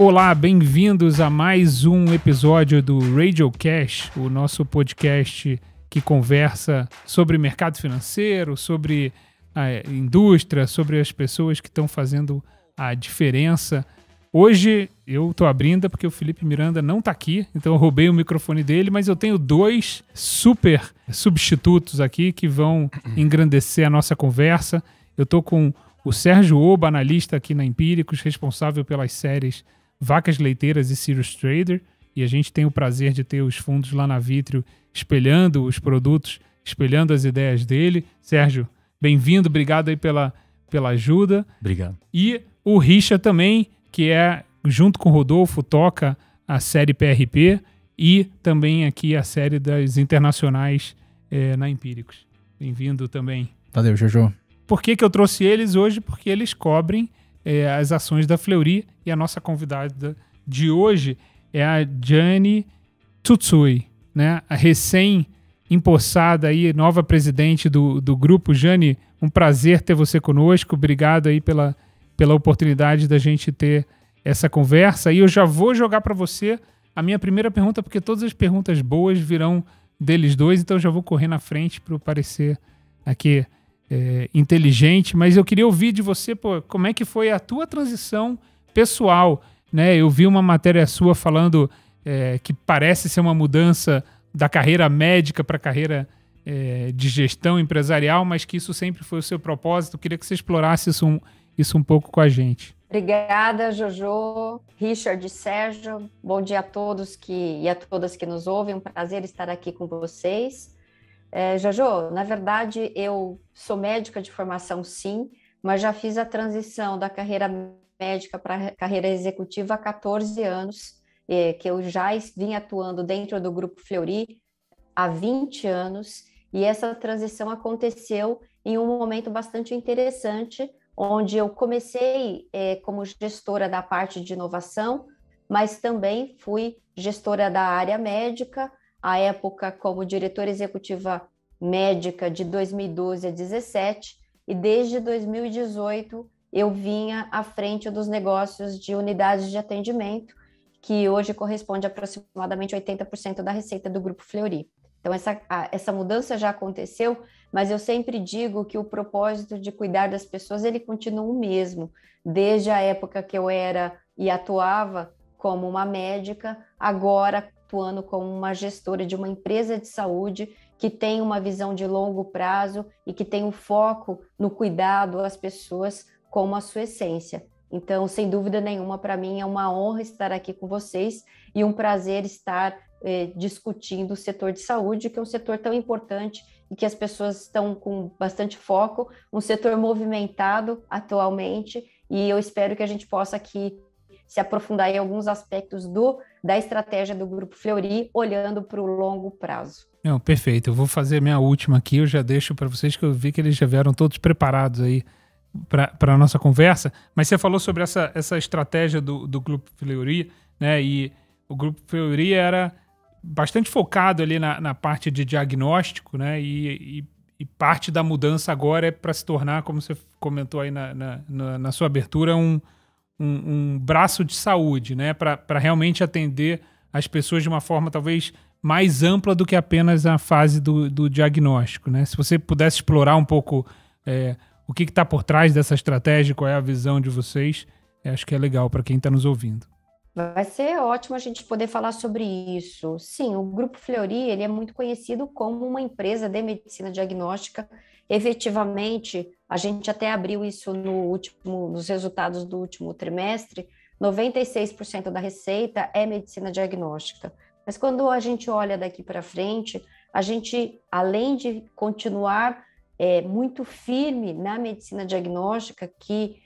Olá, bem-vindos a mais um episódio do Radiocast, o nosso podcast que conversa sobre mercado financeiro, sobre a indústria, sobre as pessoas que estão fazendo a diferença. Hoje eu estou abrindo porque o Felipe Miranda não está aqui, então eu roubei o microfone dele, mas eu tenho dois super substitutos aqui que vão engrandecer a nossa conversa. Eu estou com o Sérgio Oba, analista aqui na Empíricos, responsável pelas séries Vacas Leiteiras e Serious Trader, e a gente tem o prazer de ter os fundos lá na Vitrio espelhando os produtos, espelhando as ideias dele. Sérgio, bem-vindo, obrigado aí pela ajuda. Obrigado. E o Richa também, que junto com o Rodolfo, toca a série PRP e também aqui a série das internacionais na Empíricos. Bem-vindo também. Valeu, Jojo. Por que eu trouxe eles hoje? Porque eles cobrem as ações da Fleury, e a nossa convidada de hoje é a Jane Tsutsui, né? A recém-empossada aí, nova presidente do grupo. Jane, um prazer ter você conosco. Obrigado aí pela oportunidade da gente ter essa conversa. E eu já vou jogar para você a minha primeira pergunta, porque todas as perguntas boas virão deles dois, então eu já vou correr na frente para parecer aqui inteligente, mas eu queria ouvir de você, como é que foi a tua transição pessoal, né? Eu vi uma matéria sua falando que parece ser uma mudança da carreira médica para a carreira de gestão empresarial, mas que isso sempre foi o seu propósito. Eu queria que você explorasse isso um pouco com a gente. Obrigada, Jojo, Richard e Sérgio. Bom dia a todos e a todas que nos ouvem. Um prazer estar aqui com vocês. Jojo, na verdade, eu sou médica de formação, sim, mas já fiz a transição da carreira médica para a carreira executiva há 14 anos, que eu já vim atuando dentro do Grupo Fleury há 20 anos, e essa transição aconteceu em um momento bastante interessante, onde eu comecei como gestora da parte de inovação, mas também fui gestora da área médica, à época como diretora executiva médica de 2012 a 2017, e desde 2018 eu vinha à frente dos negócios de unidades de atendimento, que hoje corresponde a aproximadamente 80% da receita do Grupo Fleury. Então essa mudança já aconteceu, mas eu sempre digo que o propósito de cuidar das pessoas, ele continua o mesmo, desde a época que eu era e atuava como uma médica, agora atuando como uma gestora de uma empresa de saúde que tem uma visão de longo prazo e que tem um foco no cuidado às pessoas como a sua essência. Então, sem dúvida nenhuma, para mim é uma honra estar aqui com vocês e um prazer estar discutindo o setor de saúde, que é um setor tão importante e que as pessoas estão com bastante foco, um setor movimentado atualmente, e eu espero que a gente possa aqui se aprofundar em alguns aspectos da estratégia do Grupo Fleury, olhando para o longo prazo. Não, perfeito. Eu vou fazer minha última aqui, eu já deixo para vocês, que eu vi que eles já vieram todos preparados aí para a nossa conversa, mas você falou sobre essa estratégia do Grupo Fleury, né? E o Grupo Fleury era bastante focado ali na parte de diagnóstico, né? E parte da mudança agora é para se tornar, como você comentou aí na sua abertura, um braço de saúde, né? Para realmente atender as pessoas de uma forma talvez mais ampla do que apenas a fase do diagnóstico, né? Se você pudesse explorar um pouco o que está por trás dessa estratégia, qual é a visão de vocês, acho que é legal para quem está nos ouvindo. Vai ser ótimo a gente poder falar sobre isso. Sim, o Grupo Fleury, ele é muito conhecido como uma empresa de medicina diagnóstica. Efetivamente, a gente até abriu isso nos resultados do último trimestre, 96% da receita é medicina diagnóstica. Mas quando a gente olha daqui para frente, a gente, além de continuar muito firme na medicina diagnóstica, que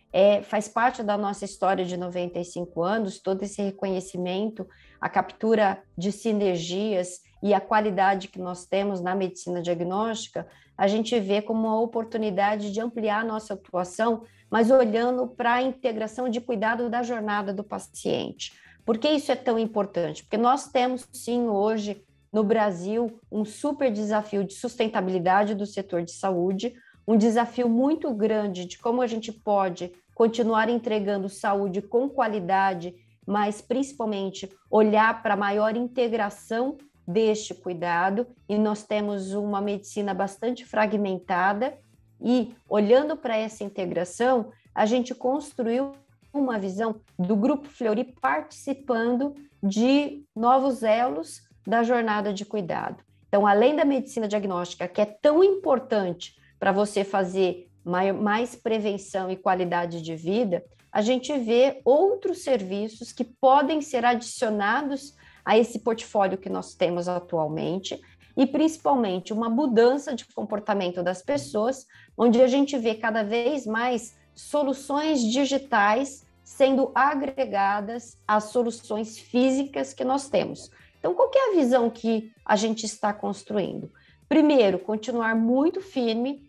faz parte da nossa história de 95 anos, todo esse reconhecimento, a captura de sinergias e a qualidade que nós temos na medicina diagnóstica, a gente vê como uma oportunidade de ampliar a nossa atuação, mas olhando para a integração de cuidado da jornada do paciente. Por que isso é tão importante? Porque nós temos, sim, hoje, no Brasil, um super desafio de sustentabilidade do setor de saúde, um desafio muito grande de como a gente pode continuar entregando saúde com qualidade mas principalmente olhar para a maior integração deste cuidado, e nós temos uma medicina bastante fragmentada, e olhando para essa integração, a gente construiu uma visão do Grupo Fleury participando de novos elos da jornada de cuidado. Então, além da medicina diagnóstica, que é tão importante para você fazer mais prevenção e qualidade de vida, a gente vê outros serviços que podem ser adicionados a esse portfólio que nós temos atualmente, e principalmente uma mudança de comportamento das pessoas, onde a gente vê cada vez mais soluções digitais sendo agregadas às soluções físicas que nós temos. Então, qual que é a visão que a gente está construindo? Primeiro, continuar muito firme,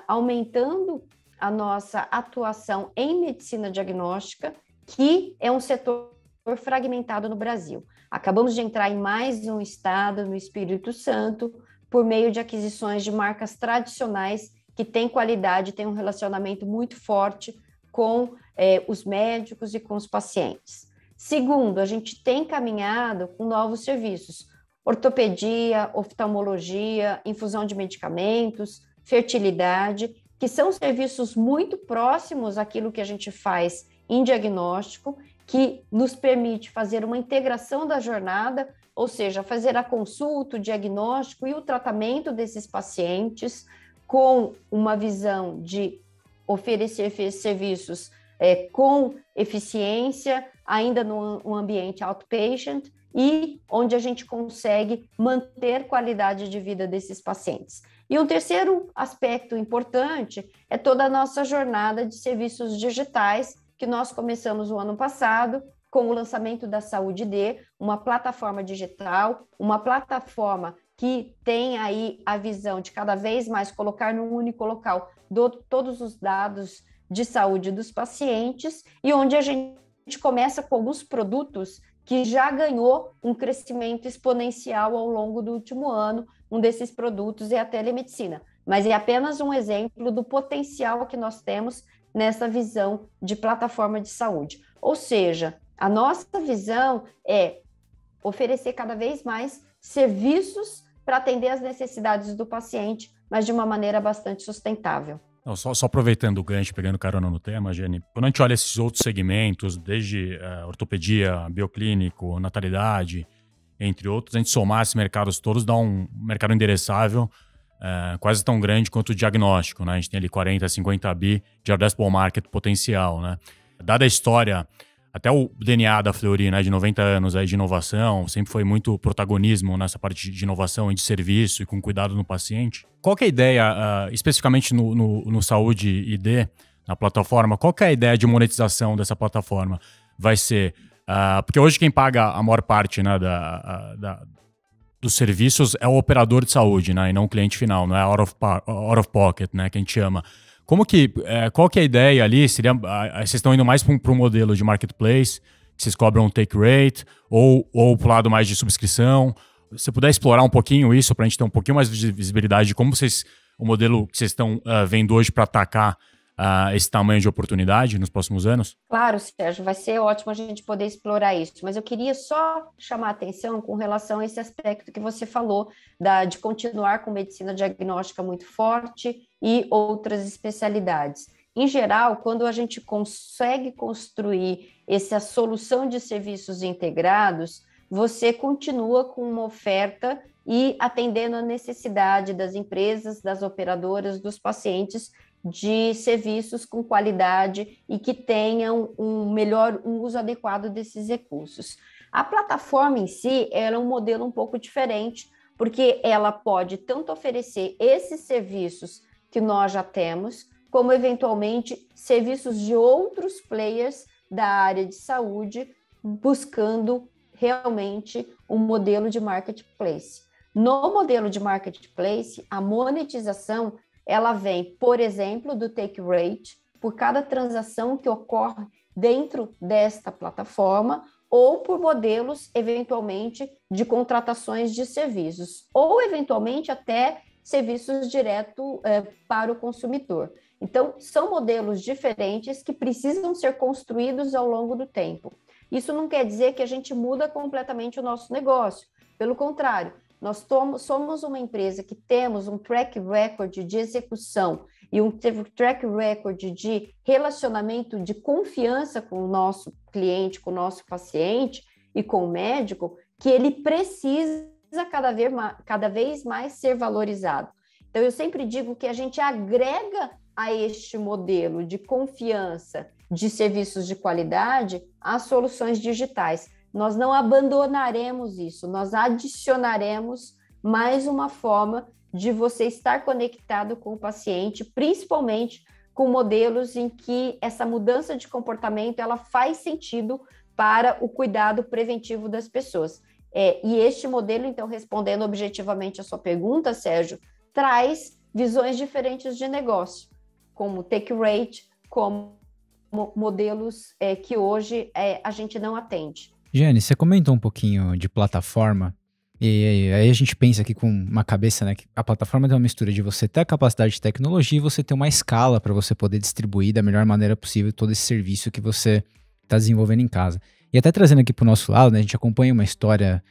aumentando a nossa atuação em medicina diagnóstica, que é um setor fragmentado no Brasil. Acabamos de entrar em mais um estado, no Espírito Santo, por meio de aquisições de marcas tradicionais que têm qualidade, têm um relacionamento muito forte com os médicos e com os pacientes. Segundo, a gente tem caminhado com novos serviços, ortopedia, oftalmologia, infusão de medicamentos, fertilidade, que são serviços muito próximos àquilo que a gente faz em diagnóstico, que nos permite fazer uma integração da jornada, ou seja, fazer a consulta, o diagnóstico e o tratamento desses pacientes com uma visão de oferecer serviços com eficiência, ainda no ambiente outpatient, e onde a gente consegue manter qualidade de vida desses pacientes. E um terceiro aspecto importante é toda a nossa jornada de serviços digitais, que nós começamos o ano passado com o lançamento da Saúde D, uma plataforma digital, uma plataforma que tem aí a visão de cada vez mais colocar num único local todos os dados de saúde dos pacientes, e onde a gente começa com alguns produtos que já ganhou um crescimento exponencial ao longo do último ano. Um desses produtos é a telemedicina, mas é apenas um exemplo do potencial que nós temos nessa visão de plataforma de saúde. Ou seja, a nossa visão é oferecer cada vez mais serviços para atender às necessidades do paciente, mas de uma maneira bastante sustentável. Não, só aproveitando o gancho, pegando carona no tema, Jenny, quando a gente olha esses outros segmentos, desde ortopedia, bioclínico, natalidade, entre outros, a gente somar esses mercados todos dá um mercado endereçável quase tão grande quanto o diagnóstico, né? A gente tem ali 40, 50 bi de addressable market potencial, né? Dada a história, até o DNA da Fleury, né, de 90 anos aí de inovação, sempre foi muito protagonismo nessa parte de inovação e de serviço e com cuidado no paciente. Qual que é a ideia, especificamente no Saúde ID, na plataforma, qual que é a ideia de monetização dessa plataforma? Vai ser... porque hoje quem paga a maior parte, né, dos serviços é o operador de saúde, né, e não o cliente final, não é out of pocket, né, que a gente chama. Qual que é a ideia ali? Vocês estão indo mais para um modelo de marketplace, que vocês cobram um take rate, ou para o lado mais de subscrição? Se você puder explorar um pouquinho isso, para a gente ter um pouquinho mais de visibilidade de como o modelo que vocês estão vendo hoje para atacar esse tamanho de oportunidade nos próximos anos? Claro, Sérgio, vai ser ótimo a gente poder explorar isso, mas eu queria só chamar a atenção com relação a esse aspecto que você falou, de continuar com medicina diagnóstica muito forte e outras especialidades. Em geral, quando a gente consegue construir essa solução de serviços integrados, você continua com uma oferta e atendendo a necessidade das empresas, das operadoras, dos pacientes, de serviços com qualidade e que tenham um uso adequado desses recursos. A plataforma em si é um modelo um pouco diferente, porque ela pode tanto oferecer esses serviços que nós já temos, como eventualmente serviços de outros players da área de saúde, buscando realmente um modelo de marketplace. No modelo de marketplace, a monetização ela vem, por exemplo, do take rate, por cada transação que ocorre dentro desta plataforma, ou por modelos, eventualmente, de contratações de serviços, ou, eventualmente, até serviços direto para o consumidor. Então, são modelos diferentes que precisam ser construídos ao longo do tempo. Isso não quer dizer que a gente muda completamente o nosso negócio. Pelo contrário, nós somos uma empresa que temos um track record de execução e um track record de relacionamento de confiança com o nosso cliente, com o nosso paciente e com o médico, que ele precisa cada vez mais ser valorizado. Então, eu sempre digo que a gente agrega a este modelo de confiança de serviços de qualidade as soluções digitais. Nós não abandonaremos isso, nós adicionaremos mais uma forma de você estar conectado com o paciente, principalmente com modelos em que essa mudança de comportamento ela faz sentido para o cuidado preventivo das pessoas. E este modelo, então, respondendo objetivamente a sua pergunta, Sérgio, traz visões diferentes de negócio, como take rate, como modelos que hoje a gente não atende. Jane, você comentou um pouquinho de plataforma, e aí a gente pensa aqui com uma cabeça, né, que a plataforma tem uma mistura de você ter a capacidade de tecnologia e você ter uma escala para você poder distribuir da melhor maneira possível todo esse serviço que você está desenvolvendo em casa. E até trazendo aqui para o nosso lado, né, a gente acompanha uma história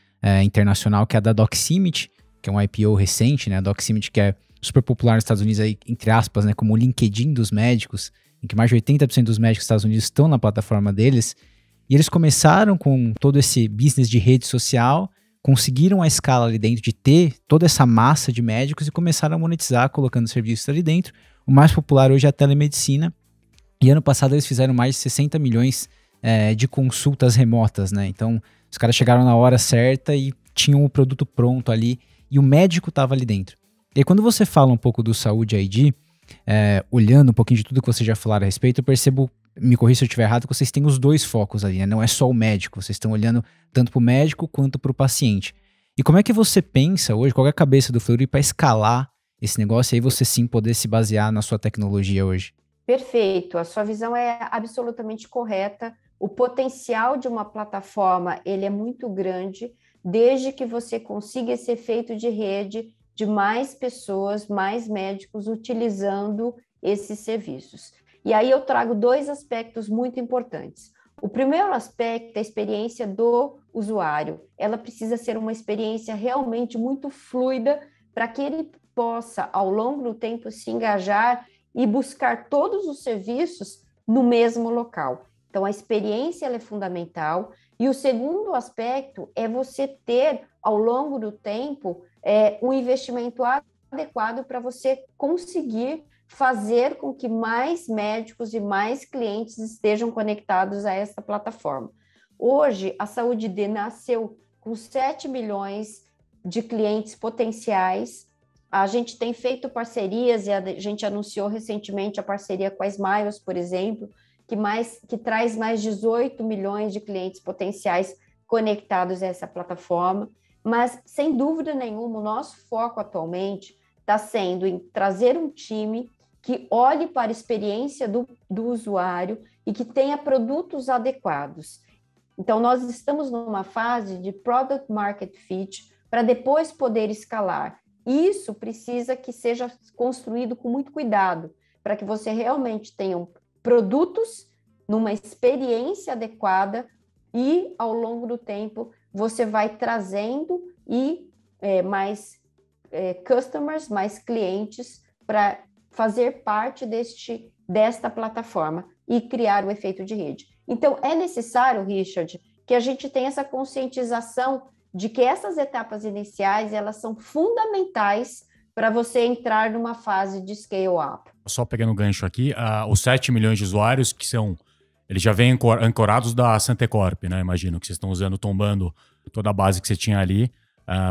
internacional que é a da Doximity, que é um IPO recente, né, a Doximity que é super popular nos Estados Unidos, aí, entre aspas, né, como o LinkedIn dos médicos, em que mais de 80% dos médicos dos Estados Unidos estão na plataforma deles. E eles começaram com todo esse business de rede social, conseguiram a escala ali dentro de ter toda essa massa de médicos e começaram a monetizar colocando serviços ali dentro. O mais popular hoje é a telemedicina. E ano passado eles fizeram mais de 60 milhões de consultas remotas, né? Então, os caras chegaram na hora certa e tinham o produto pronto ali e o médico estava ali dentro. E aí, quando você fala um pouco do Saúde ID, olhando um pouquinho de tudo que vocês já falaram a respeito, eu percebo, me corrija se eu estiver errado, que vocês têm os dois focos ali, né? Não é só o médico, vocês estão olhando tanto para o médico quanto para o paciente. E como é que você pensa hoje, qual é a cabeça do Fleury para escalar esse negócio e aí você sim poder se basear na sua tecnologia hoje? Perfeito, a sua visão é absolutamente correta. O potencial de uma plataforma, ele é muito grande, desde que você consiga esse efeito de rede de mais pessoas, mais médicos utilizando esses serviços. E aí eu trago dois aspectos muito importantes. O primeiro aspecto é a experiência do usuário. Ela precisa ser uma experiência realmente muito fluida para que ele possa, ao longo do tempo, se engajar e buscar todos os serviços no mesmo local. Então, a experiência ela é fundamental. E o segundo aspecto é você ter, ao longo do tempo, um investimento adequado para você conseguir fazer com que mais médicos e mais clientes estejam conectados a essa plataforma. Hoje, a Saúde D nasceu com 7 milhões de clientes potenciais. A gente tem feito parcerias, e a gente anunciou recentemente a parceria com a Smiles, por exemplo, que traz mais 18 milhões de clientes potenciais conectados a essa plataforma. Mas, sem dúvida nenhuma, o nosso foco atualmente está sendo em trazer um time que olhe para a experiência do usuário e que tenha produtos adequados. Então, nós estamos numa fase de Product Market Fit para depois poder escalar. Isso precisa que seja construído com muito cuidado, para que você realmente tenha produtos numa experiência adequada e, ao longo do tempo, você vai trazendo mais customers, mais clientes para fazer parte desta plataforma e criar o efeito de rede. Então, é necessário, Richard, que a gente tenha essa conscientização de que essas etapas iniciais, elas são fundamentais para você entrar numa fase de scale-up. Só pegando o gancho aqui, os 7 milhões de usuários que são, eles já vêm ancorados da Santecorp, né? Imagino que vocês estão usando, tombando toda a base que você tinha ali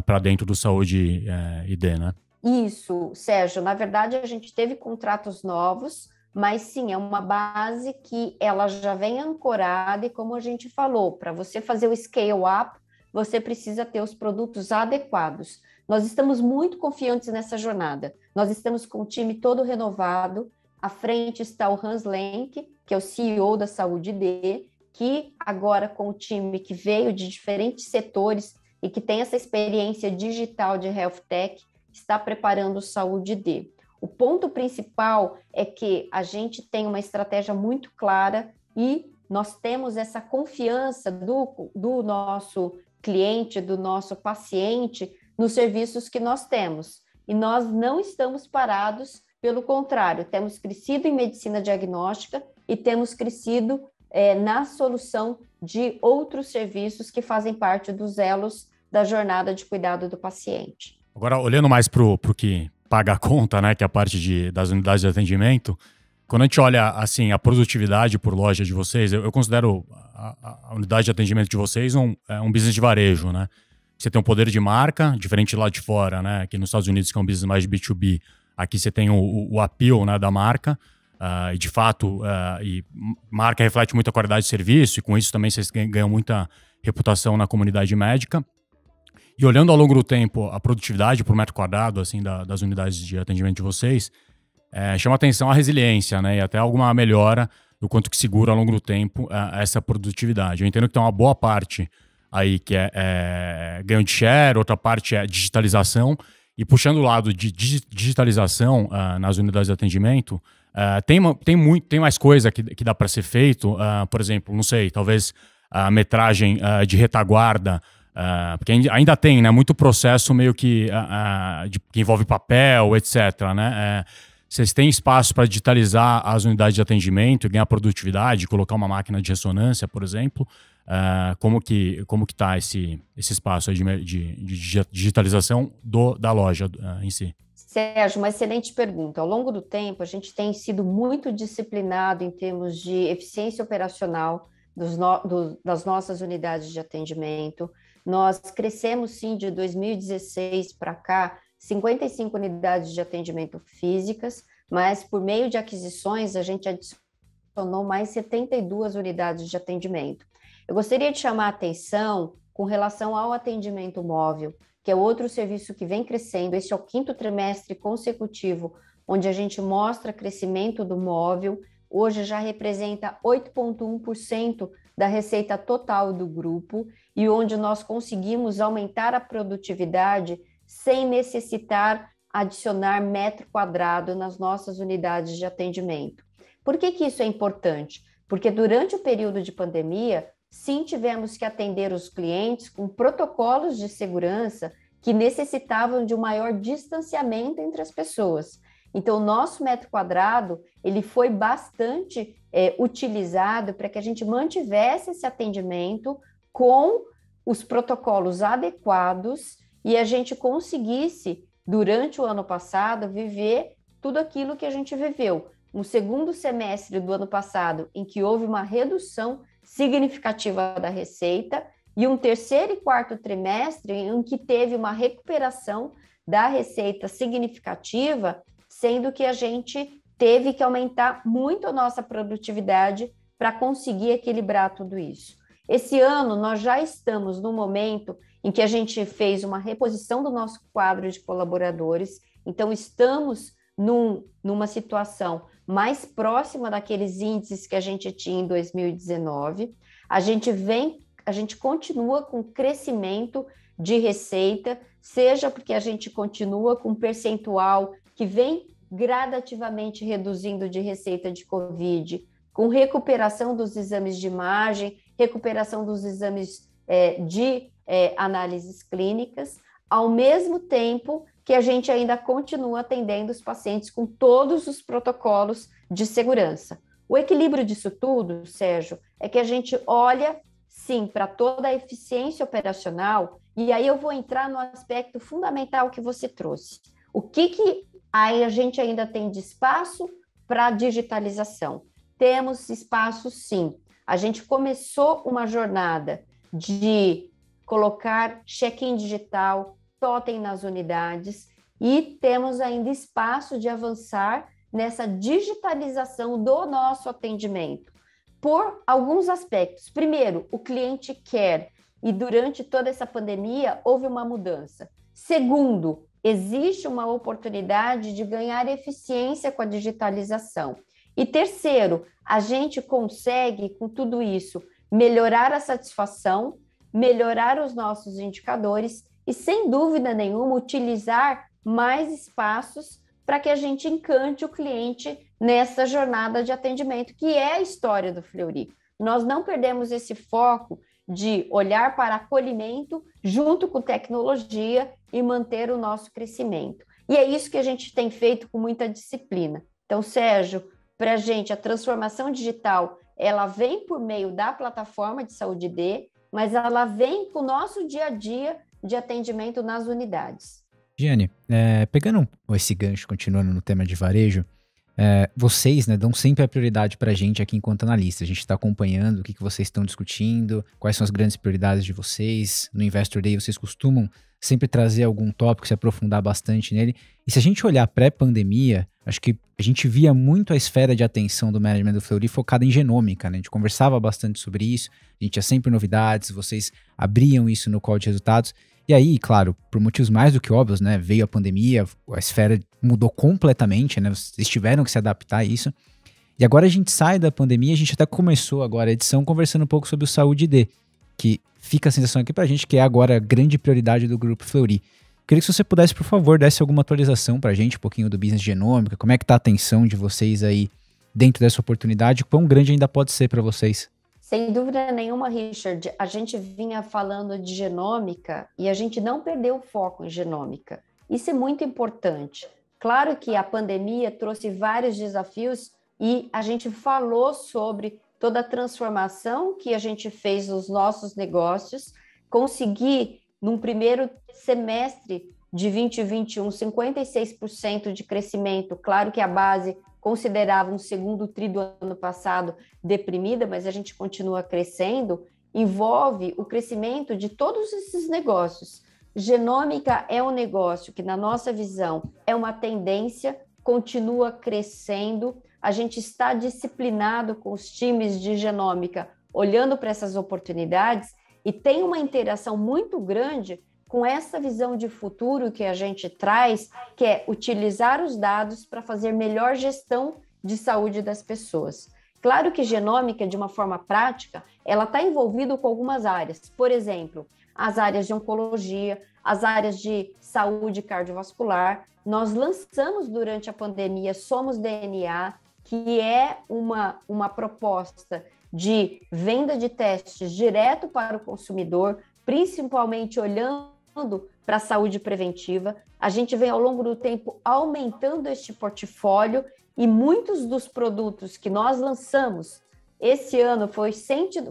para dentro do Saúde ID, né? Isso, Sérgio. Na verdade, a gente teve contratos novos, mas sim, é uma base que ela já vem ancorada e, como a gente falou, para você fazer o scale-up, você precisa ter os produtos adequados. Nós estamos muito confiantes nessa jornada. Nós estamos com o time todo renovado. À frente está o Hans Lenk, que é o CEO da Saúde D, que agora com o time que veio de diferentes setores e que tem essa experiência digital de Health Tech, está preparando o Saúde D. O ponto principal é que a gente tem uma estratégia muito clara e nós temos essa confiança do nosso cliente, do nosso paciente, nos serviços que nós temos. E nós não estamos parados, pelo contrário, temos crescido em medicina diagnóstica e temos crescido na solução de outros serviços que fazem parte dos elos da jornada de cuidado do paciente. Agora, olhando mais para o que paga a conta, né, que é a parte das unidades de atendimento, quando a gente olha assim, a produtividade por loja de vocês, eu considero a unidade de atendimento de vocês um business de varejo, né? Você tem um poder de marca, diferente lá de fora, né? Aqui nos Estados Unidos, que é um business mais de B2B, aqui você tem o appeal, né, da marca, e de fato, e marca reflete muito a qualidade de serviço, e com isso também vocês ganham muita reputação na comunidade médica. E olhando ao longo do tempo a produtividade por metro quadrado assim, das unidades de atendimento de vocês, chama atenção a resiliência, né? E até alguma melhora do quanto que segura ao longo do tempo essa produtividade. Eu entendo que tem uma boa parte aí que é ganho de share, outra parte é digitalização. E puxando o lado de digitalização nas unidades de atendimento, tem mais coisa que dá para ser feito. Por exemplo, não sei, talvez a metragem de retaguarda, porque ainda tem, né, muito processo meio que envolve papel, etc., né? Vocês têm espaço para digitalizar as unidades de atendimento e ganhar produtividade, colocar uma máquina de ressonância, por exemplo? Como que está esse espaço aí de digitalização da loja em si? Sérgio, uma excelente pergunta. Ao longo do tempo, a gente tem sido muito disciplinado em termos de eficiência operacional das nossas unidades de atendimento. Nós crescemos, sim, de 2016 para cá, 55 unidades de atendimento físicas, mas por meio de aquisições a gente adicionou mais 72 unidades de atendimento. Eu gostaria de chamar a atenção com relação ao atendimento móvel, que é outro serviço que vem crescendo. Este é o 5º trimestre consecutivo, onde a gente mostra crescimento do móvel. Hoje já representa 8,1% da receita total do grupo e onde nós conseguimos aumentar a produtividade sem necessitar adicionar metro quadrado nas nossas unidades de atendimento. Por que isso é importante? Porque durante o período de pandemia, sim, tivemos que atender os clientes com protocolos de segurança que necessitavam de um maior distanciamento entre as pessoas. Então, o nosso metro quadrado, ele foi bastante utilizado para que a gente mantivesse esse atendimento com os protocolos adequados e a gente conseguisse, durante o ano passado, viver tudo aquilo que a gente viveu. No segundo semestre do ano passado, em que houve uma redução significativa da receita, e um terceiro e quarto trimestre em que teve uma recuperação da receita significativa, sendo que a gente teve que aumentar muito a nossa produtividade para conseguir equilibrar tudo isso. Esse ano, nós já estamos no momento em que a gente fez uma reposição do nosso quadro de colaboradores, então estamos numa situação mais próxima daqueles índices que a gente tinha em 2019. A gente continua com crescimento de receita, seja porque a gente continua com um percentual que vem gradativamente reduzindo de receita de Covid, com recuperação dos exames de imagem, recuperação dos exames de análises clínicas, ao mesmo tempo que a gente ainda continua atendendo os pacientes com todos os protocolos de segurança. O equilíbrio disso tudo, Sérgio, é que a gente olha, sim, para toda a eficiência operacional, e aí eu vou entrar no aspecto fundamental que você trouxe. O que aí a gente ainda tem de espaço para digitalização? Temos espaço, sim. A gente começou uma jornada de colocar check-in digital, totem nas unidades, e temos ainda espaço de avançar nessa digitalização do nosso atendimento, por alguns aspectos. Primeiro, o cliente quer, e durante toda essa pandemia houve uma mudança. Segundo, existe uma oportunidade de ganhar eficiência com a digitalização. E terceiro, a gente consegue, com tudo isso, melhorar a satisfação, melhorar os nossos indicadores e, sem dúvida nenhuma, utilizar mais espaços para que a gente encante o cliente nessa jornada de atendimento, que é a história do Fleury. nós não perdemos esse foco de olhar para acolhimento junto com tecnologia e manter o nosso crescimento. E é isso que a gente tem feito com muita disciplina. Então, Sérgio, para a gente, a transformação digital, ela vem por meio da plataforma de Saúde D, mas ela vem com o nosso dia a dia de atendimento nas unidades. Giane, pegando esse gancho, continuando no tema de varejo, vocês, né, dão sempre a prioridade para a gente aqui enquanto analista. A gente está acompanhando o que vocês estão discutindo, quais são as grandes prioridades de vocês. No Investor Day, vocês costumam sempre trazer algum tópico, se aprofundar bastante nele. E se a gente olhar pré-pandemia, acho que a gente via muito a esfera de atenção do management do Fleury focada em genômica, né? A gente conversava bastante sobre isso, a gente tinha sempre novidades, vocês abriam isso no call de resultados. E aí, claro, por motivos mais do que óbvios, né? Veio a pandemia, a esfera mudou completamente, né? Vocês tiveram que se adaptar a isso. E agora a gente sai da pandemia, a gente até começou agora a edição conversando um pouco sobre o Saúde D, que fica a sensação aqui pra gente que é agora a grande prioridade do Grupo Fleury. Queria que você pudesse, por favor, desse alguma atualização pra gente, um pouquinho do business genômica, como é que tá a atenção de vocês aí dentro dessa oportunidade, quão grande ainda pode ser para vocês? Sem dúvida nenhuma, Richard, a gente vinha falando de genômica e a gente não perdeu o foco em genômica. Isso é muito importante. Claro que a pandemia trouxe vários desafios e a gente falou sobre toda a transformação que a gente fez nos nossos negócios, conseguir, num primeiro semestre de 2021, 56% de crescimento. Claro que a base considerava um segundo tri do ano passado deprimida, mas a gente continua crescendo, envolve o crescimento de todos esses negócios. Genômica é um negócio que, na nossa visão, é uma tendência, continua crescendo, a gente está disciplinado com os times de genômica, olhando para essas oportunidades e tem uma interação muito grande com essa visão de futuro que a gente traz, que é utilizar os dados para fazer melhor gestão de saúde das pessoas. Claro que genômica, de uma forma prática, ela está envolvida com algumas áreas. Por exemplo, as áreas de oncologia, as áreas de saúde cardiovascular. Nós lançamos durante a pandemia Somos DNA, que é uma proposta de venda de testes direto para o consumidor, principalmente olhando para a saúde preventiva. A gente vem ao longo do tempo aumentando este portfólio e muitos dos produtos que nós lançamos esse ano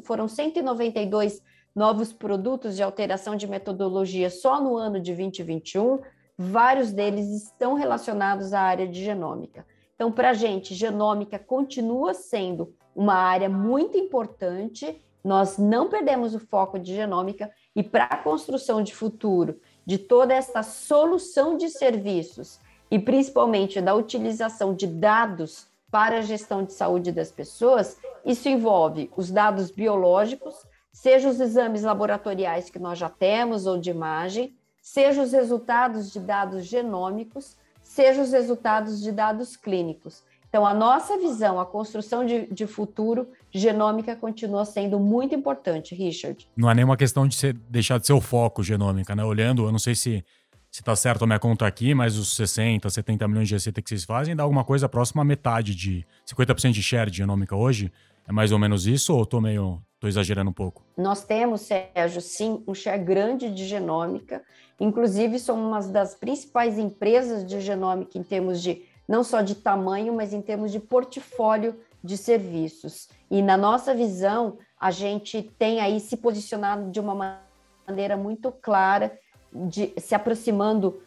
foram 192 novos produtos de alteração de metodologia só no ano de 2021, vários deles estão relacionados à área de genômica. Então, para a gente, genômica continua sendo uma área muito importante, nós não perdemos o foco de genômica e para a construção de futuro de toda essa solução de serviços e principalmente da utilização de dados para a gestão de saúde das pessoas, isso envolve os dados biológicos, seja os exames laboratoriais que nós já temos ou de imagem, seja os resultados de dados genômicos, seja os resultados de dados clínicos. Então, a nossa visão, a construção de futuro, genômica continua sendo muito importante, Richard. Não é nenhuma questão de deixar de ser o foco genômica, né? Olhando, eu não sei se está certo a minha conta aqui, mas os 60, 70 milhões de receita que vocês fazem dá alguma coisa próxima à metade de 50% de share de genômica hoje. É mais ou menos isso ou estou exagerando um pouco? Nós temos, Sérgio, sim, um share grande de genômica. Inclusive, somos uma das principais empresas de genômica em termos de, não só de tamanho, mas em termos de portfólio de serviços. E na nossa visão, a gente tem aí se posicionado de uma maneira muito clara, se aproximando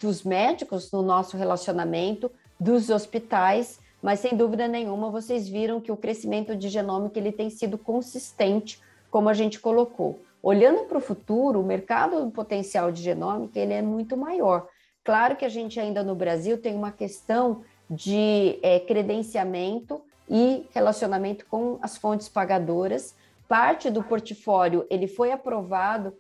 dos médicos no nosso relacionamento, dos hospitais, mas sem dúvida nenhuma vocês viram que o crescimento de genômica ele tem sido consistente, como a gente colocou. Olhando para o futuro, o mercado potencial de genômica ele é muito maior. Claro que a gente ainda no Brasil tem uma questão de credenciamento e relacionamento com as fontes pagadoras. Parte do portfólio ele foi aprovado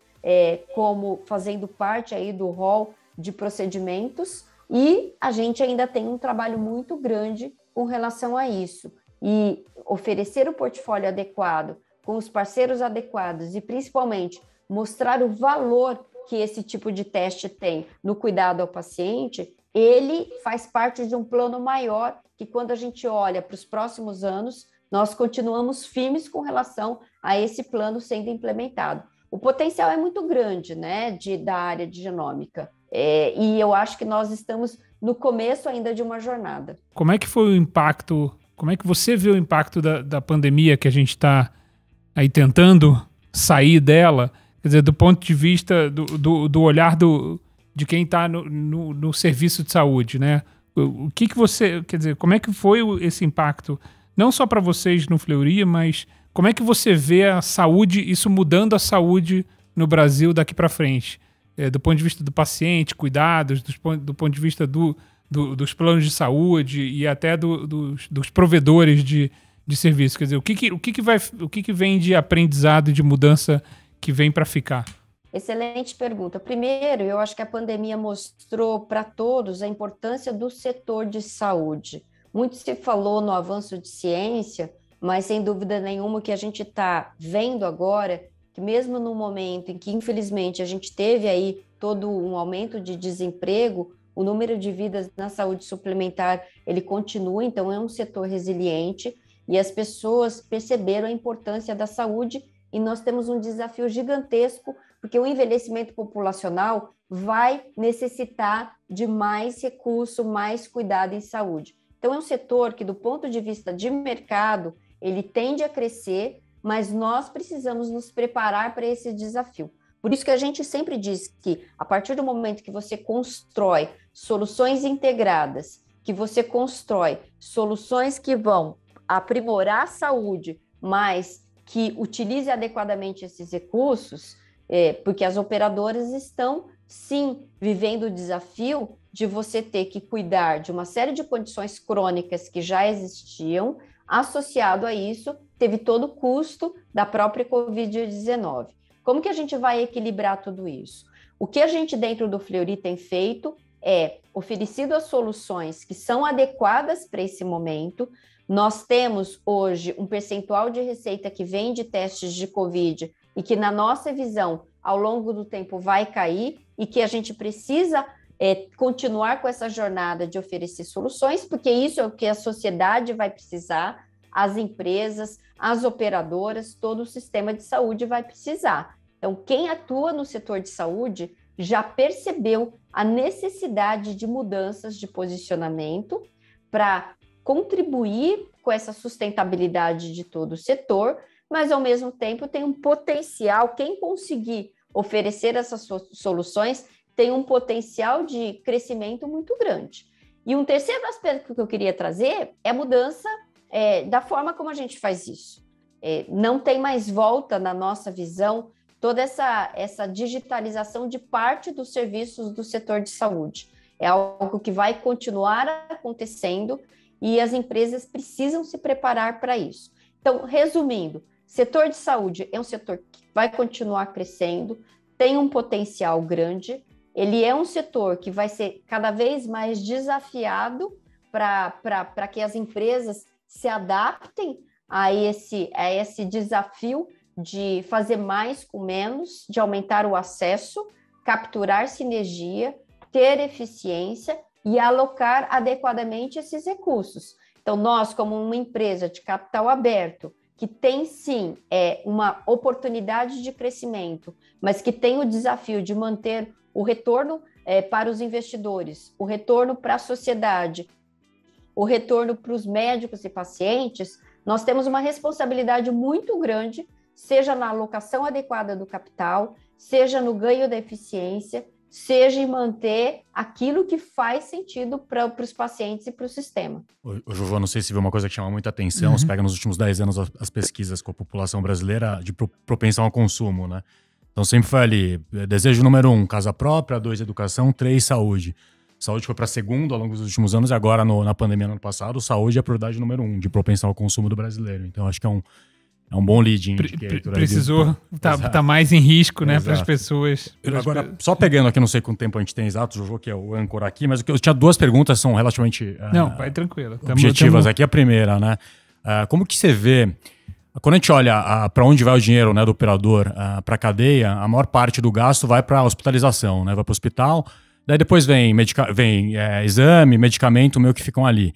como fazendo parte aí do rol de procedimentos e a gente ainda tem um trabalho muito grande com relação a isso. E oferecer o portfólio adequado, com os parceiros adequados e principalmente mostrar o valor que esse tipo de teste tem no cuidado ao paciente, ele faz parte de um plano maior que quando a gente olha para os próximos anos, nós continuamos firmes com relação a esse plano sendo implementado. O potencial é muito grande, né, da área de genômica, e eu acho que nós estamos no começo ainda de uma jornada. Como é que foi o impacto, como é que você vê o impacto da pandemia que a gente está aí tentando sair dela, quer dizer, do ponto de vista do olhar de quem está no serviço de saúde, né? O que você, quer dizer, como é que foi esse impacto, não só para vocês no Fleury, mas como é que você vê a saúde, isso mudando a saúde no Brasil daqui para frente? Do ponto de vista do paciente, cuidados, do ponto de vista dos planos de saúde e até dos provedores de serviço. Quer dizer, o que vem de aprendizado e de mudança que vem para ficar? Excelente pergunta. Primeiro, eu acho que a pandemia mostrou para todos a importância do setor de saúde. Muito se falou no avanço de ciência, mas sem dúvida nenhuma o que a gente está vendo agora, que mesmo no momento em que, infelizmente, a gente teve aí todo um aumento de desemprego, o número de vidas na saúde suplementar, ele continua, então é um setor resiliente, e as pessoas perceberam a importância da saúde, e nós temos um desafio gigantesco, porque o envelhecimento populacional vai necessitar de mais recurso, mais cuidado em saúde. Então é um setor que, do ponto de vista de mercado, ele tende a crescer, mas nós precisamos nos preparar para esse desafio. Por isso que a gente sempre diz que, a partir do momento que você constrói soluções integradas, que você constrói soluções que vão aprimorar a saúde, mas que utilize adequadamente esses recursos, porque as operadoras estão, sim, vivendo o desafio de você ter que cuidar de uma série de condições crônicas que já existiam. Associado a isso, teve todo o custo da própria Covid-19. Como que a gente vai equilibrar tudo isso? O que a gente dentro do Fleury tem feito é oferecido as soluções que são adequadas para esse momento. Nós temos hoje um percentual de receita que vem de testes de Covid e que, na nossa visão, ao longo do tempo vai cair e que a gente precisa continuar com essa jornada de oferecer soluções, porque isso é o que a sociedade vai precisar, as empresas, as operadoras, todo o sistema de saúde vai precisar. Então, quem atua no setor de saúde já percebeu a necessidade de mudanças de posicionamento para contribuir com essa sustentabilidade de todo o setor, mas, ao mesmo tempo, tem um potencial, quem conseguir oferecer essas soluções tem um potencial de crescimento muito grande. E um terceiro aspecto que eu queria trazer é a mudança da forma como a gente faz isso. Não tem mais volta, na nossa visão, toda essa digitalização de parte dos serviços do setor de saúde. É algo que vai continuar acontecendo e as empresas precisam se preparar para isso. Então, resumindo, setor de saúde é um setor que vai continuar crescendo, tem um potencial grande, ele é um setor que vai ser cada vez mais desafiado para que as empresas se adaptem a esse desafio de fazer mais com menos, de aumentar o acesso, capturar sinergia, ter eficiência e alocar adequadamente esses recursos. Então, nós, como uma empresa de capital aberto, que tem sim uma oportunidade de crescimento, mas que tem o desafio de manter o retorno para os investidores, o retorno para a sociedade, o retorno para os médicos e pacientes, nós temos uma responsabilidade muito grande, seja na alocação adequada do capital, seja no ganho da eficiência, seja em manter aquilo que faz sentido para os pacientes e para o sistema. Ô, Jovô, não sei se viu uma coisa que chama muita atenção, você pega nos últimos 10 anos as pesquisas com a população brasileira de propensão ao consumo, né? Então sempre foi ali, desejo número 1, casa própria, 2, educação, 3, saúde. Saúde foi para segundo ao longo dos últimos anos e agora na pandemia no ano passado, saúde é a prioridade número 1 de propensão ao consumo do brasileiro. Então acho que é um bom leading indicator. Precisou tá mais em risco, né, para as pessoas. Agora, só pegando aqui, não sei quanto tempo a gente tem exato, Jovô, que é o âncora aqui, mas eu tinha 2 perguntas, são relativamente não, vai tranquilo. Objetivas aqui. A primeira, né? Como que você vê, quando a gente olha para onde vai o dinheiro, né, do operador para a cadeia, a maior parte do gasto vai para a hospitalização, né? Vai para o hospital, daí depois vem exame, medicamento, meio que ficam ali.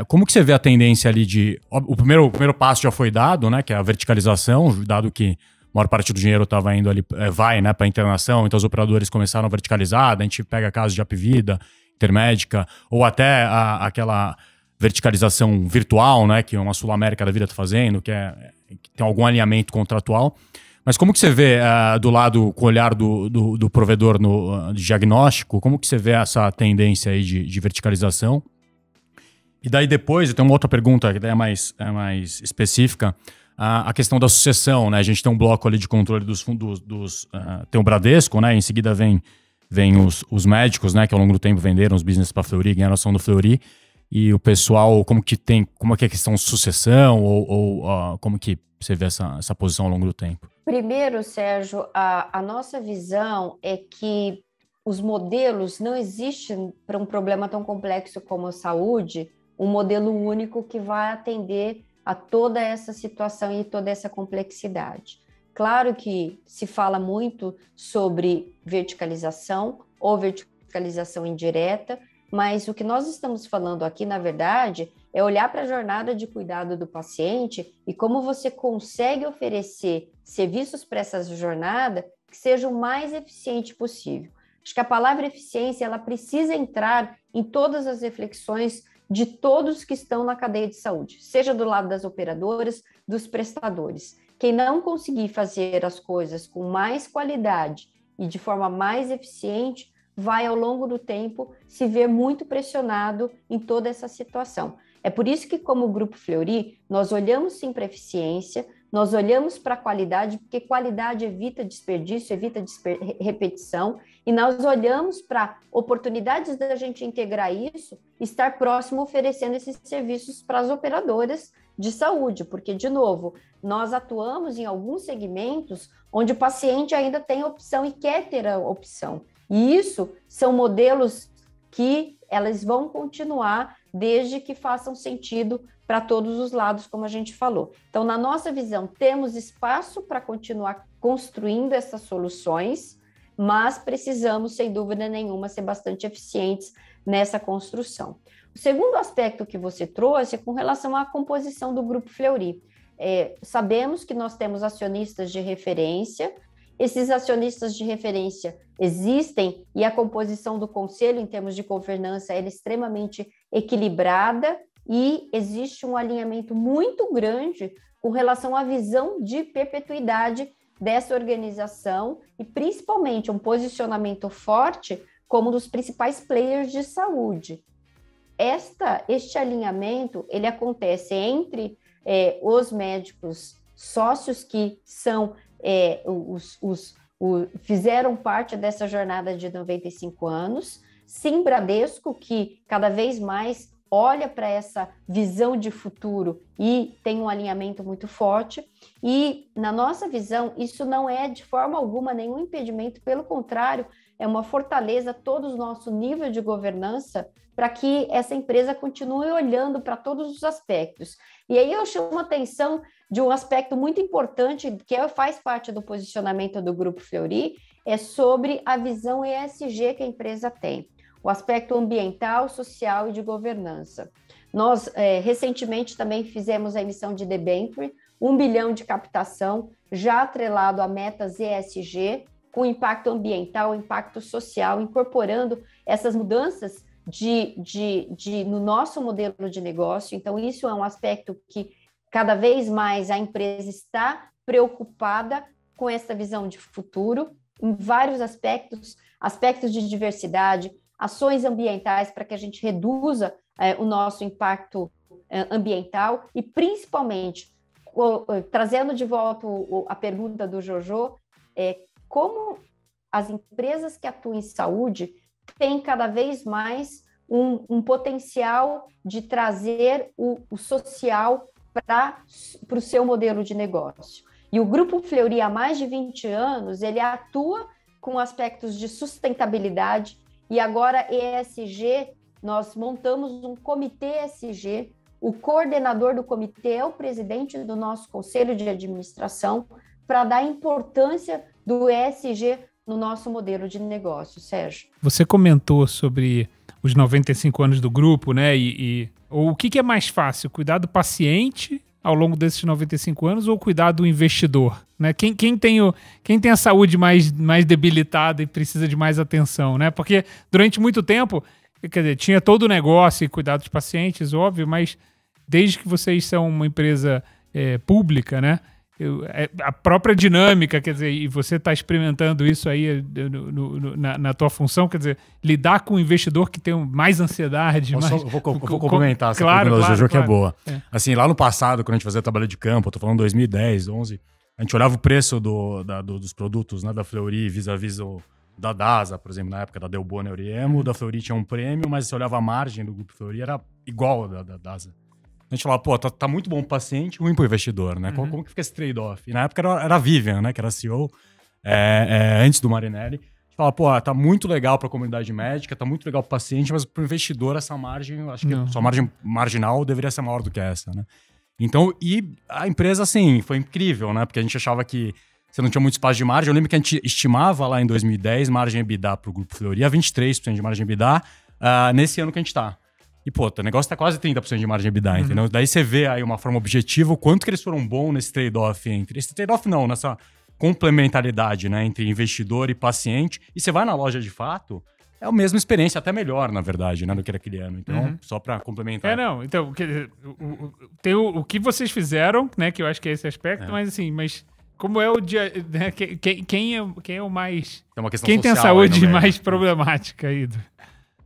Como que você vê a tendência ali o primeiro passo já foi dado, né? Que é a verticalização, dado que a maior parte do dinheiro estava indo ali, né, para a internação, então os operadores começaram a verticalizar, a gente pega casos de Apvida, Intermédica, ou até aquela verticalização virtual, né, que uma Sul América da vida está fazendo, que tem algum alinhamento contratual. Mas como que você vê do lado, com o olhar do provedor de diagnóstico, como que você vê essa tendência aí de verticalização? E daí depois, eu tenho uma outra pergunta que é mais específica, a questão da sucessão, né? A gente tem um bloco ali de controle dos fundos, tem o Bradesco, né? Em seguida vem os médicos, né? Que ao longo do tempo venderam os business para a Fleury, ganharam ação do Fleury. E o pessoal, como é que é a questão de sucessão ou como que você vê essa posição ao longo do tempo? Primeiro, Sérgio, a nossa visão é que os modelos não existem para um problema tão complexo como a saúde, um modelo único que vai atender a toda essa situação e toda essa complexidade. Claro que se fala muito sobre verticalização ou verticalização indireta, mas o que nós estamos falando aqui, na verdade, é olhar para a jornada de cuidado do paciente e como você consegue oferecer serviços para essa jornada que sejam o mais eficiente possível. Acho que a palavra eficiência, ela precisa entrar em todas as reflexões de todos que estão na cadeia de saúde, seja do lado das operadoras, dos prestadores. Quem não conseguir fazer as coisas com mais qualidade e de forma mais eficiente, vai ao longo do tempo se ver muito pressionado em toda essa situação. É por isso que, como Grupo Fleury, nós olhamos sim para a eficiência, nós olhamos para a qualidade, porque qualidade evita desperdício, evita repetição, e nós olhamos para oportunidades da gente integrar isso, estar próximo oferecendo esses serviços para as operadoras de saúde, porque, de novo, nós atuamos em alguns segmentos onde o paciente ainda tem opção e quer ter a opção. E isso são modelos que elas vão continuar desde que façam sentido para todos os lados, como a gente falou. Então, na nossa visão, temos espaço para continuar construindo essas soluções, mas precisamos, sem dúvida nenhuma, ser bastante eficientes nessa construção. O segundo aspecto que você trouxe é com relação à composição do Grupo Fleury. Sabemos que nós temos acionistas de referência, esses acionistas de referência existem e a composição do conselho, em termos de governança, é extremamente equilibrada e existe um alinhamento muito grande com relação à visão de perpetuidade dessa organização e, principalmente, um posicionamento forte como um dos principais players de saúde. Este alinhamento, ele acontece entre os médicos sócios que são fizeram parte dessa jornada de 95 anos, sim, Bradesco, que cada vez mais olha para essa visão de futuro e tem um alinhamento muito forte, e na nossa visão isso não é de forma alguma nenhum impedimento, pelo contrário, é uma fortaleza todo o nosso nível de governança para que essa empresa continue olhando para todos os aspectos. E aí eu chamo a atenção de um aspecto muito importante que faz parte do posicionamento do Grupo Fleury, é sobre a visão ESG que a empresa tem, o aspecto ambiental, social e de governança. Nós, recentemente, também fizemos a emissão de debênture, 1 bilhão de captação, já atrelado a metas ESG, com impacto ambiental, impacto social, incorporando essas mudanças no nosso modelo de negócio. Então, isso é um aspecto que cada vez mais a empresa está preocupada com essa visão de futuro, em vários aspectos de diversidade, ações ambientais para que a gente reduza o nosso impacto ambiental e, principalmente, trazendo de volta a pergunta do Jojo, como as empresas que atuam em saúde têm cada vez mais um potencial de trazer o social para o seu modelo de negócio. E o Grupo Fleury, há mais de 20 anos, ele atua com aspectos de sustentabilidade, e agora ESG, nós montamos um comitê ESG, o coordenador do comitê é o presidente do nosso conselho de administração, para dar importância do ESG no nosso modelo de negócio, Sérgio. Você comentou sobre os 95 anos do grupo, né, e Ou o que é mais fácil? Cuidar do paciente ao longo desses 95 anos ou cuidar do investidor? Né? Quem tem a saúde mais debilitada e precisa de mais atenção? Né? Porque durante muito tempo, quer dizer, tinha todo o negócio e cuidar dos pacientes, óbvio, mas desde que vocês são uma empresa pública, né? A própria dinâmica, quer dizer, e você está experimentando isso aí na tua função, quer dizer, lidar com o investidor que tem mais ansiedade. Eu vou complementar essa claro, Jojo, que é boa. É. Assim, lá no passado, quando a gente fazia trabalho de campo, eu tô falando 2010, 11, a gente olhava o preço dos produtos, né, da Fleury vis-à-vis da DASA, por exemplo, na época da Delboa Neuriemo, da Fleury tinha um prêmio, mas você olhava a margem do grupo Fleury, era igual da DASA. A gente falava, pô, tá muito bom pro paciente, ruim pro investidor, né? Como que fica esse trade-off? E na época era a Vivian, né? Que era a CEO, antes do Marinelli. A gente falava, pô, tá muito legal pra comunidade médica, tá muito legal pro paciente, mas pro investidor essa margem, acho que sua margem marginal deveria ser maior do que essa, né? Então, e a empresa, assim, foi incrível, né? Porque a gente achava que você não tinha muito espaço de margem. Eu lembro que a gente estimava lá em 2010 margem EBITDA pro Grupo Fleury a 23% de margem EBITDA nesse ano que a gente tá. E, pô, o negócio tá quase 30% de margem EBITDA, entendeu? Daí você vê aí uma forma objetiva o quanto que eles foram bons nesse trade-off esse trade-off não, nessa complementaridade, né, entre investidor e paciente. E você vai na loja de fato, é a mesma experiência, até melhor, na verdade, né, do que era aquele ano. Então, só pra complementar. Não, então, tem o que vocês fizeram, né, que eu acho que é esse aspecto, mas assim, como é o dia, né, quem é o mais... Tem uma questão quem tem a social saúde mais problemática aí?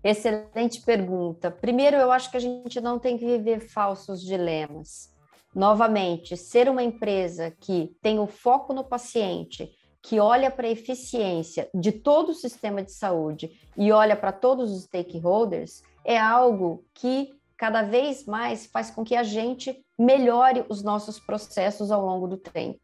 Excelente pergunta. Primeiro, eu acho que a gente não tem que viver falsos dilemas. Novamente, ser uma empresa que tem o foco no paciente, que olha para a eficiência de todo o sistema de saúde e olha para todos os stakeholders, é algo que cada vez mais faz com que a gente melhore os nossos processos ao longo do tempo.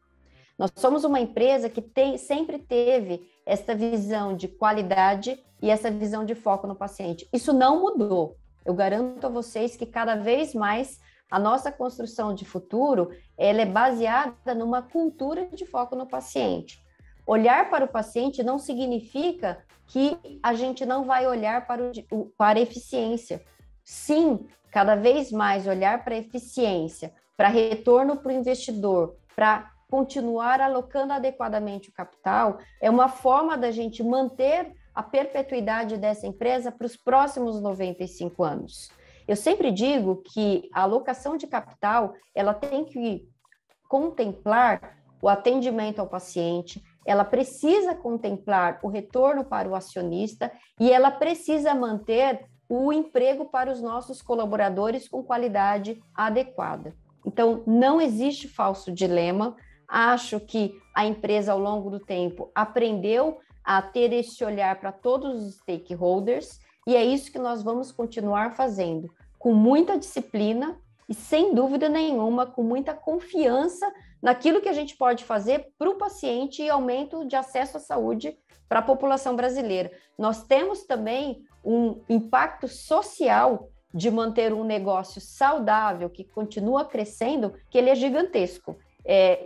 Nós somos uma empresa que sempre teve essa visão de qualidade e essa visão de foco no paciente. Isso não mudou. Eu garanto a vocês que cada vez mais a nossa construção de futuro ela é baseada numa cultura de foco no paciente. Olhar para o paciente não significa que a gente não vai olhar para a eficiência. Sim, cada vez mais olhar para a eficiência, para retorno para o investidor, para continuar alocando adequadamente o capital, é uma forma da gente manter a perpetuidade dessa empresa para os próximos 95 anos. Eu sempre digo que a alocação de capital, ela tem que contemplar o atendimento ao paciente, ela precisa contemplar o retorno para o acionista e ela precisa manter o emprego para os nossos colaboradores com qualidade adequada. Então, não existe falso dilema. Acho que a empresa, ao longo do tempo, aprendeu a ter esse olhar para todos os stakeholders e é isso que nós vamos continuar fazendo, com muita disciplina e, sem dúvida nenhuma, com muita confiança naquilo que a gente pode fazer para o paciente e aumento de acesso à saúde para a população brasileira. Nós temos também um impacto social de manter um negócio saudável, que continua crescendo, que ele é gigantesco.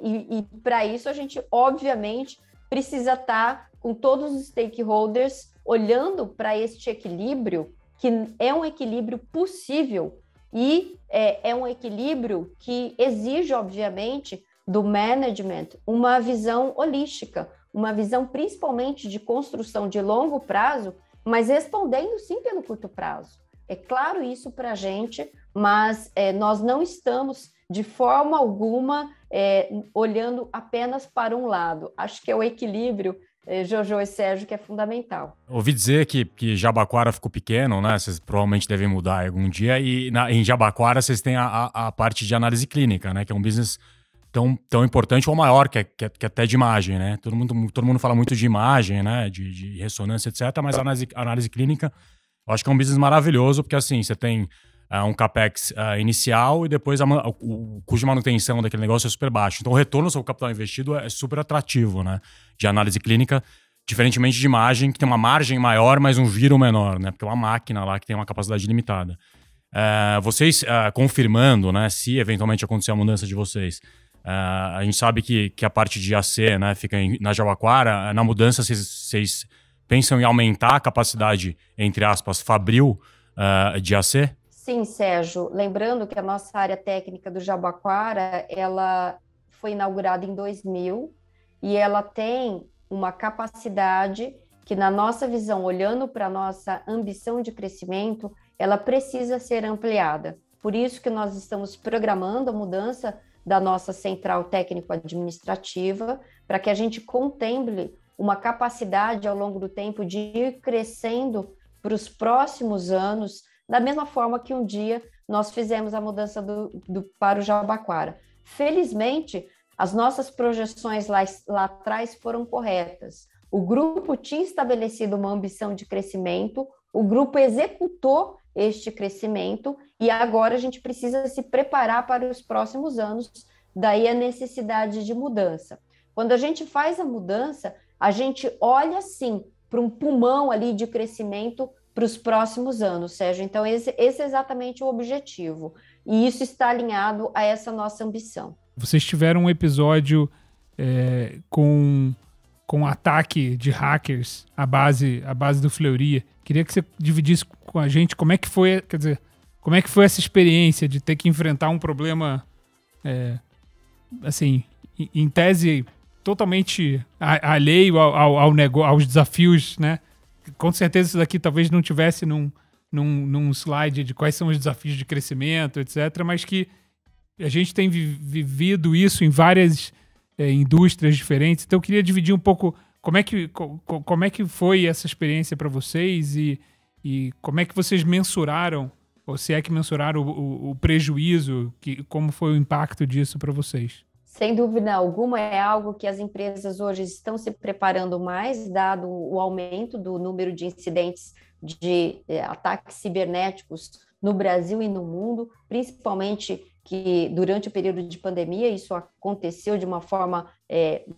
E para isso a gente, obviamente, precisa estar com todos os stakeholders olhando para este equilíbrio, que é um equilíbrio possível e é um equilíbrio que exige, obviamente, do management uma visão holística, uma visão principalmente de construção de longo prazo, mas respondendo sim pelo curto prazo. É claro isso para a gente, mas nós não estamos de forma alguma olhando apenas para um lado. Acho que é o equilíbrio, Jojo e Sérgio, que é fundamental. Ouvi dizer que Jabaquara ficou pequeno, né? Vocês provavelmente devem mudar algum dia. E em Jabaquara vocês têm a parte de análise clínica, né? Que é um business tão importante ou maior que até de imagem, né? Todo mundo fala muito de imagem, né? De ressonância, etc. Mas a análise clínica, eu acho que é um business maravilhoso, porque assim, você tem um capex inicial e depois o custo de manutenção daquele negócio é super baixo. Então o retorno sobre o capital investido é super atrativo, né? De análise clínica, diferentemente de imagem, que tem uma margem maior, mas um giro menor, né? Porque é uma máquina lá que tem uma capacidade limitada. Vocês confirmando, né? Se eventualmente acontecer a mudança de vocês, a gente sabe que a parte de AC, né, fica na Jabaquara. Na mudança, vocês pensam em aumentar a capacidade, entre aspas, fabril de AC? Sim, Sérgio, lembrando que a nossa área técnica do Jabaquara, ela foi inaugurada em 2000 e ela tem uma capacidade que, na nossa visão, olhando para a nossa ambição de crescimento, ela precisa ser ampliada. Por isso que nós estamos programando a mudança da nossa central técnico-administrativa, para que a gente contemple uma capacidade ao longo do tempo de ir crescendo para os próximos anos, da mesma forma que um dia nós fizemos a mudança para o Jabaquara. Felizmente, as nossas projeções lá atrás foram corretas. O grupo tinha estabelecido uma ambição de crescimento, o grupo executou este crescimento e agora a gente precisa se preparar para os próximos anos, daí a necessidade de mudança. Quando a gente faz a mudança, a gente olha, sim, para um pulmão ali de crescimento para os próximos anos, Sérgio. Então, esse é exatamente o objetivo. E isso está alinhado a essa nossa ambição. Vocês tiveram um episódio com ataque de hackers à base do Fleury. Queria que você dividisse com a gente como é que foi, quer dizer, como é que foi essa experiência de ter que enfrentar um problema, assim, em tese totalmente alheio aos desafios, né? Com certeza isso daqui talvez não tivesse num slide de quais são os desafios de crescimento, etc., mas que a gente tem vivido isso em várias indústrias diferentes. Então eu queria dividir um pouco como é que foi essa experiência para vocês e como é que vocês mensuraram, ou se é que mensuraram o prejuízo, como foi o impacto disso para vocês. Sem dúvida alguma, é algo que as empresas hoje estão se preparando mais, dado o aumento do número de incidentes de ataques cibernéticos no Brasil e no mundo, principalmente que durante o período de pandemia isso aconteceu de uma forma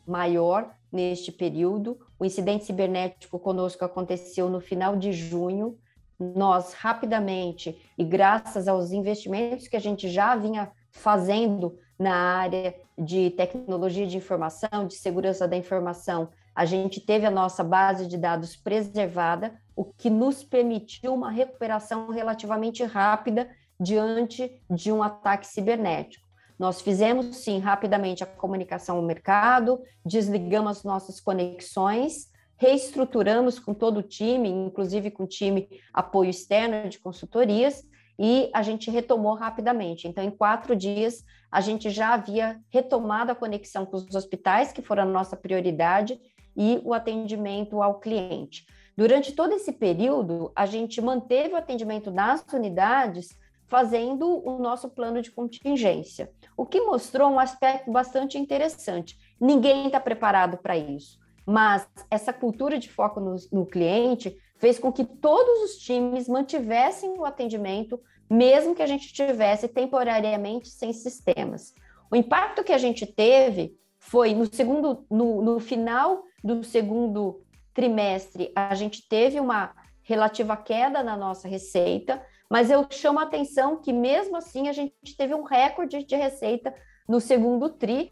maior neste período. O incidente cibernético conosco aconteceu no final de junho. Nós rapidamente, e graças aos investimentos que a gente já vinha fazendo na área de tecnologia de informação, de segurança da informação, a gente teve a nossa base de dados preservada, o que nos permitiu uma recuperação relativamente rápida diante de um ataque cibernético. Nós fizemos, sim, rapidamente a comunicação ao mercado, desligamos as nossas conexões, reestruturamos com todo o time, inclusive com o time apoio externo de consultorias, e a gente retomou rapidamente. Então, em 4 dias, a gente já havia retomado a conexão com os hospitais, que foram a nossa prioridade, e o atendimento ao cliente. Durante todo esse período, a gente manteve o atendimento nas unidades, fazendo o nosso plano de contingência, o que mostrou um aspecto bastante interessante. Ninguém está preparado para isso, mas essa cultura de foco no cliente fez com que todos os times mantivessem o atendimento, mesmo que a gente tivesse temporariamente sem sistemas. O impacto que a gente teve foi no final do segundo trimestre, a gente teve uma relativa queda na nossa receita, mas eu chamo a atenção que mesmo assim a gente teve um recorde de receita no segundo tri,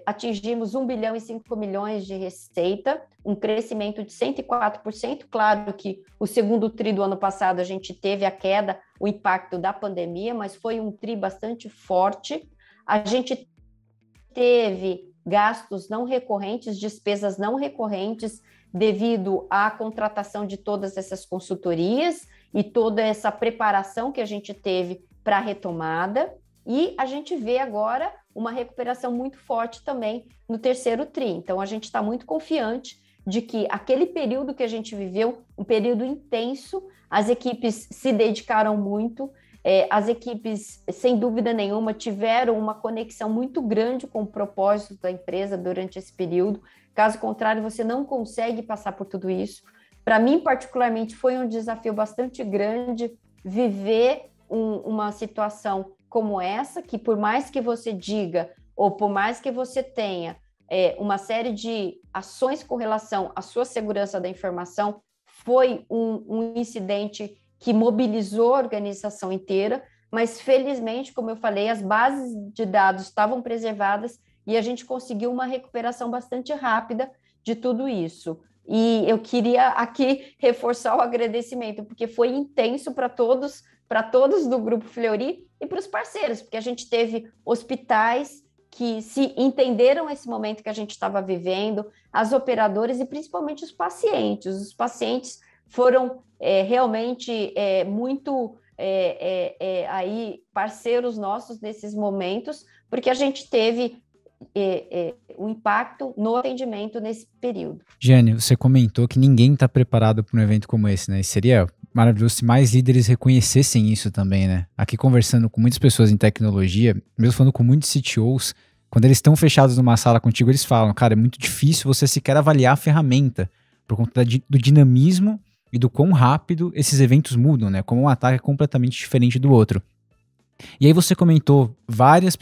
atingimos 1 bilhão e 5 milhões de receita, um crescimento de 104%. Claro que o segundo tri do ano passado a gente teve a queda, o impacto da pandemia, mas foi um tri bastante forte. A gente teve gastos não recorrentes, despesas não recorrentes, devido à contratação de todas essas consultorias e toda essa preparação que a gente teve para a retomada. E a gente vê agora uma recuperação muito forte também no terceiro tri. Então, a gente está muito confiante de que aquele período que a gente viveu, um período intenso, as equipes se dedicaram muito, as equipes, sem dúvida nenhuma, tiveram uma conexão muito grande com o propósito da empresa durante esse período. Caso contrário, você não consegue passar por tudo isso. Para mim, particularmente, foi um desafio bastante grande viver uma situação como essa, que por mais que você diga, ou por mais que você tenha uma série de ações com relação à sua segurança da informação, foi um incidente que mobilizou a organização inteira, mas felizmente, como eu falei, as bases de dados estavam preservadas e a gente conseguiu uma recuperação bastante rápida de tudo isso. E eu queria aqui reforçar o agradecimento, porque foi intenso para todos para todos do Grupo Fleury e para os parceiros, porque a gente teve hospitais que se entenderam esse momento que a gente estava vivendo, as operadoras e principalmente os pacientes. Os pacientes foram realmente muito aí parceiros nossos nesses momentos, porque a gente teve um impacto no atendimento nesse período. Jane, você comentou que ninguém está preparado para um evento como esse, né? E seria maravilhoso se mais líderes reconhecessem isso também, né? Aqui conversando com muitas pessoas em tecnologia, mesmo falando com muitos CTOs, quando eles estão fechados numa sala contigo, eles falam, cara, é muito difícil você sequer avaliar a ferramenta por conta do dinamismo e do quão rápido esses eventos mudam, né? Como um ataque é completamente diferente do outro. E aí você comentou vários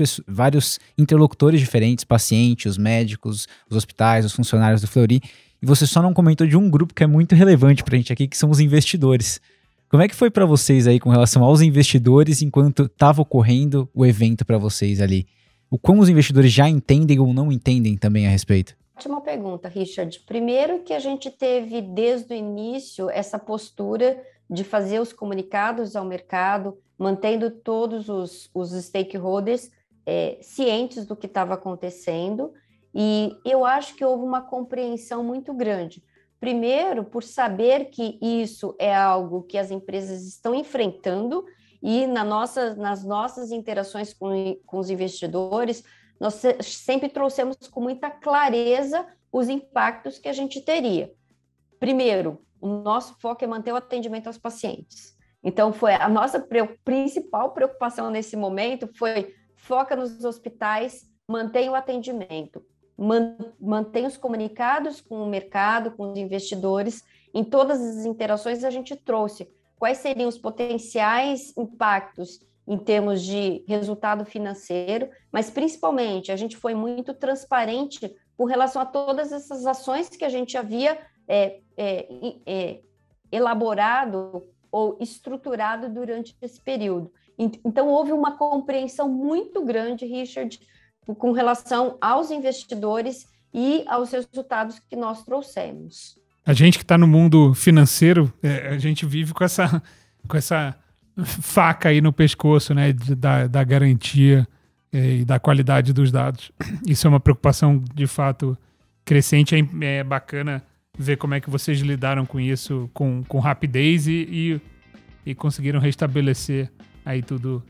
interlocutores diferentes, pacientes, os médicos, os hospitais, os funcionários do Fleury, e você só não comentou de um grupo que é muito relevante pra gente aqui, que são os investidores. Como é que foi para vocês aí com relação aos investidores enquanto estava ocorrendo o evento para vocês ali? Como os investidores já entendem ou não entendem também a respeito? Ótima pergunta, Richard. Primeiro que a gente teve desde o início essa postura de fazer os comunicados ao mercado, mantendo todos os stakeholders cientes do que estava acontecendo, e eu acho que houve uma compreensão muito grande. Primeiro, por saber que isso é algo que as empresas estão enfrentando, e nas nossas interações com os investidores, nós sempre trouxemos com muita clareza os impactos que a gente teria. Primeiro, o nosso foco é manter o atendimento aos pacientes. Então, foi a nossa principal preocupação nesse momento foi foca nos hospitais, mantém o atendimento, mantém os comunicados com o mercado, com os investidores. Em todas as interações, a gente trouxe quais seriam os potenciais impactos em termos de resultado financeiro, mas principalmente a gente foi muito transparente com relação a todas essas ações que a gente havia elaborado ou estruturado durante esse período. Então, houve uma compreensão muito grande, Richard, com relação aos investidores e aos resultados que nós trouxemos. A gente que está no mundo financeiro, a gente vive com essa faca aí no pescoço, né, da garantia e da qualidade dos dados. Isso é uma preocupação, de fato, crescente. É bacana ver como é que vocês lidaram com isso com rapidez e conseguiram restabelecer aí tudo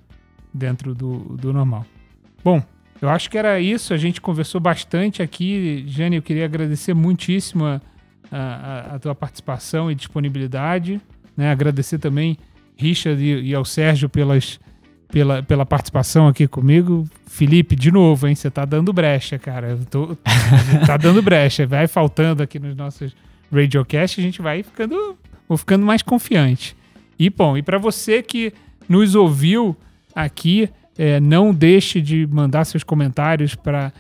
dentro do normal. Bom, eu acho que era isso. A gente conversou bastante aqui. Jane, eu queria agradecer muitíssimo a tua participação e disponibilidade, né? Agradecer também Richard e ao Sérgio pela participação aqui comigo. Felipe, de novo, hein? Você tá dando brecha, cara. Tá dando brecha. Vai faltando aqui nos nossos Radiocast, a gente vou ficando mais confiante. E, bom, e para você que nos ouviu aqui, não deixe de mandar seus comentários para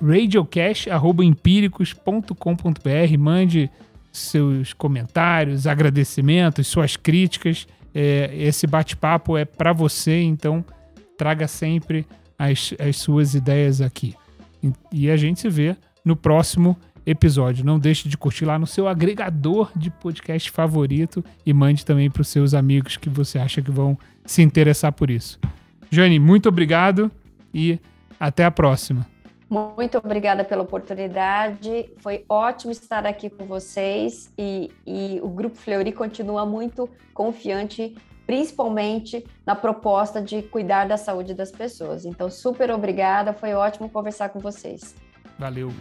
radiocast@empíricos.com.br. Mande seus comentários, agradecimentos, suas críticas. Esse bate-papo é para você, então traga sempre as suas ideias aqui. E a gente se vê no próximo episódio. Não deixe de curtir lá no seu agregador de podcast favorito e mande também para os seus amigos que você acha que vão se interessar por isso. Jane, muito obrigado e até a próxima. Muito obrigada pela oportunidade, foi ótimo estar aqui com vocês e o Grupo Fleury continua muito confiante, principalmente na proposta de cuidar da saúde das pessoas. Então, super obrigada, foi ótimo conversar com vocês. Valeu.